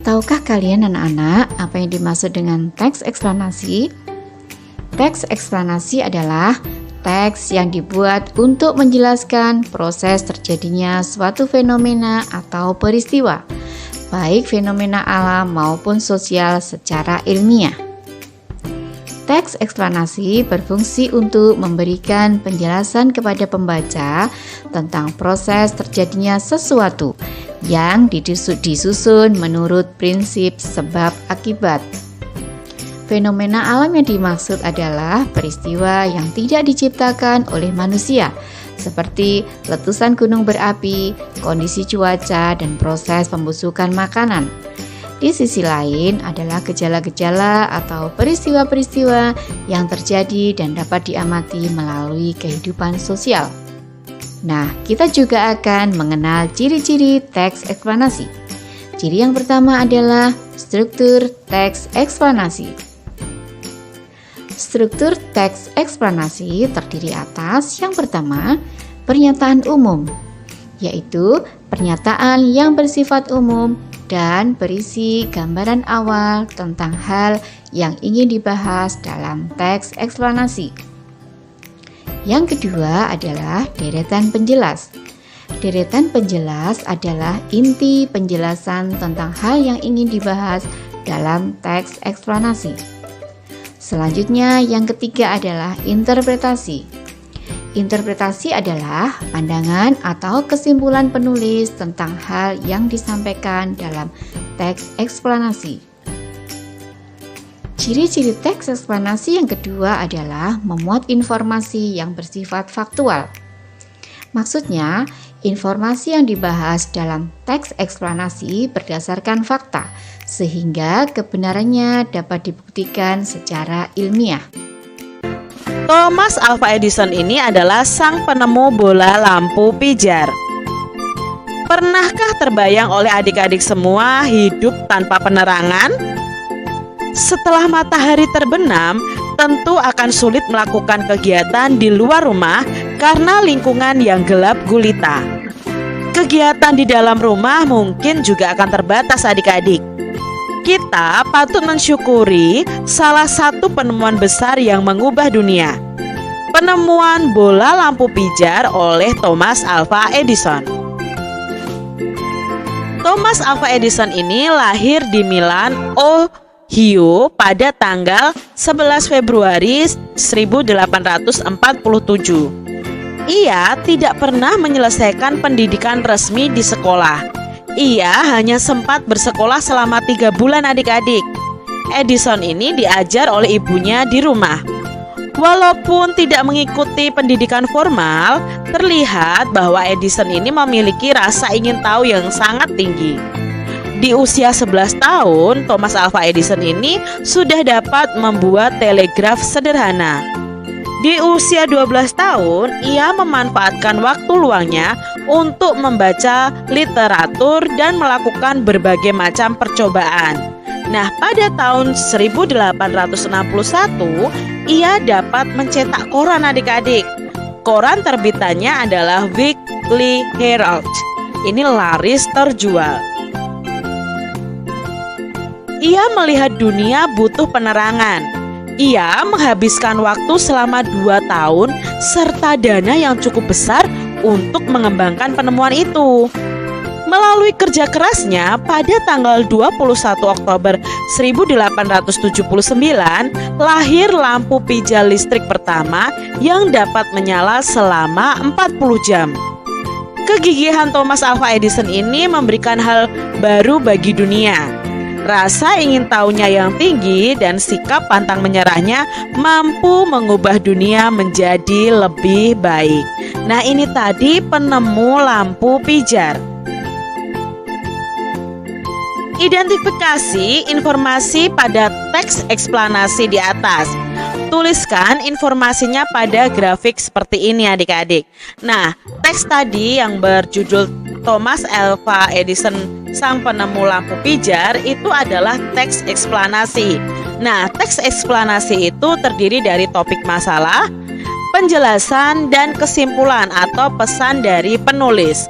Tahukah kalian anak-anak apa yang dimaksud dengan teks eksplanasi? Teks eksplanasi adalah teks yang dibuat untuk menjelaskan proses terjadinya suatu fenomena atau peristiwa, baik fenomena alam maupun sosial secara ilmiah. Teks eksplanasi berfungsi untuk memberikan penjelasan kepada pembaca tentang proses terjadinya sesuatu yang disusun menurut prinsip sebab akibat. Fenomena alam yang dimaksud adalah peristiwa yang tidak diciptakan oleh manusia, seperti letusan gunung berapi, kondisi cuaca, dan proses pembusukan makanan. Di sisi lain adalah gejala-gejala atau peristiwa-peristiwa yang terjadi dan dapat diamati melalui kehidupan sosial. Nah, kita juga akan mengenal ciri-ciri teks eksplanasi. Ciri yang pertama adalah struktur teks eksplanasi. Struktur teks eksplanasi terdiri atas yang pertama, pernyataan umum, yaitu pernyataan yang bersifat umum dan berisi gambaran awal tentang hal yang ingin dibahas dalam teks eksplanasi. Yang kedua adalah deretan penjelas. Deretan penjelas adalah inti penjelasan tentang hal yang ingin dibahas dalam teks eksplanasi. Selanjutnya, yang ketiga adalah interpretasi. Interpretasi adalah pandangan atau kesimpulan penulis tentang hal yang disampaikan dalam teks eksplanasi. Ciri-ciri teks eksplanasi yang kedua adalah memuat informasi yang bersifat faktual. Maksudnya, informasi yang dibahas dalam teks eksplanasi berdasarkan fakta, sehingga kebenarannya dapat dibuktikan secara ilmiah. Thomas Alva Edison ini adalah sang penemu bola lampu pijar. Pernahkah terbayang oleh adik-adik semua hidup tanpa penerangan? Setelah matahari terbenam, tentu akan sulit melakukan kegiatan di luar rumah karena lingkungan yang gelap gulita. Kegiatan di dalam rumah mungkin juga akan terbatas adik-adik. Kita patut mensyukuri salah satu penemuan besar yang mengubah dunia. Penemuan bola lampu pijar oleh Thomas Alva Edison. Thomas Alva Edison ini lahir di Milan, Ohio pada tanggal 11 Februari 1847. Ia tidak pernah menyelesaikan pendidikan resmi di sekolah. Ia hanya sempat bersekolah selama 3 bulan adik-adik. Edison ini diajar oleh ibunya di rumah. Walaupun tidak mengikuti pendidikan formal, terlihat bahwa Edison ini memiliki rasa ingin tahu yang sangat tinggi. Di usia 11 tahun, Thomas Alva Edison ini sudah dapat membuat telegraf sederhana. Di usia 12 tahun, ia memanfaatkan waktu luangnya untuk membaca literatur dan melakukan berbagai macam percobaan. Nah, pada tahun 1861, ia dapat mencetak koran adik-adik. Koran terbitannya adalah Weekly Herald. Ini laris terjual. Ia melihat dunia butuh penerangan. Ia menghabiskan waktu selama 2 tahun serta dana yang cukup besar untuk mengembangkan penemuan itu. Melalui kerja kerasnya, pada tanggal 21 Oktober 1879, lahir lampu pijar listrik pertama yang dapat menyala selama 40 jam. Kegigihan Thomas Alva Edison ini memberikan hal baru bagi dunia. Rasa ingin tahunya yang tinggi dan sikap pantang menyerahnya mampu mengubah dunia menjadi lebih baik. Nah, ini tadi penemu lampu pijar. Identifikasi informasi pada teks eksplanasi di atas. Tuliskan informasinya pada grafik seperti ini adik-adik. Nah, teks tadi yang berjudul Thomas Alva Edison, sang penemu lampu pijar, itu adalah teks eksplanasi. Nah, teks eksplanasi itu terdiri dari topik masalah, penjelasan, dan kesimpulan atau pesan dari penulis.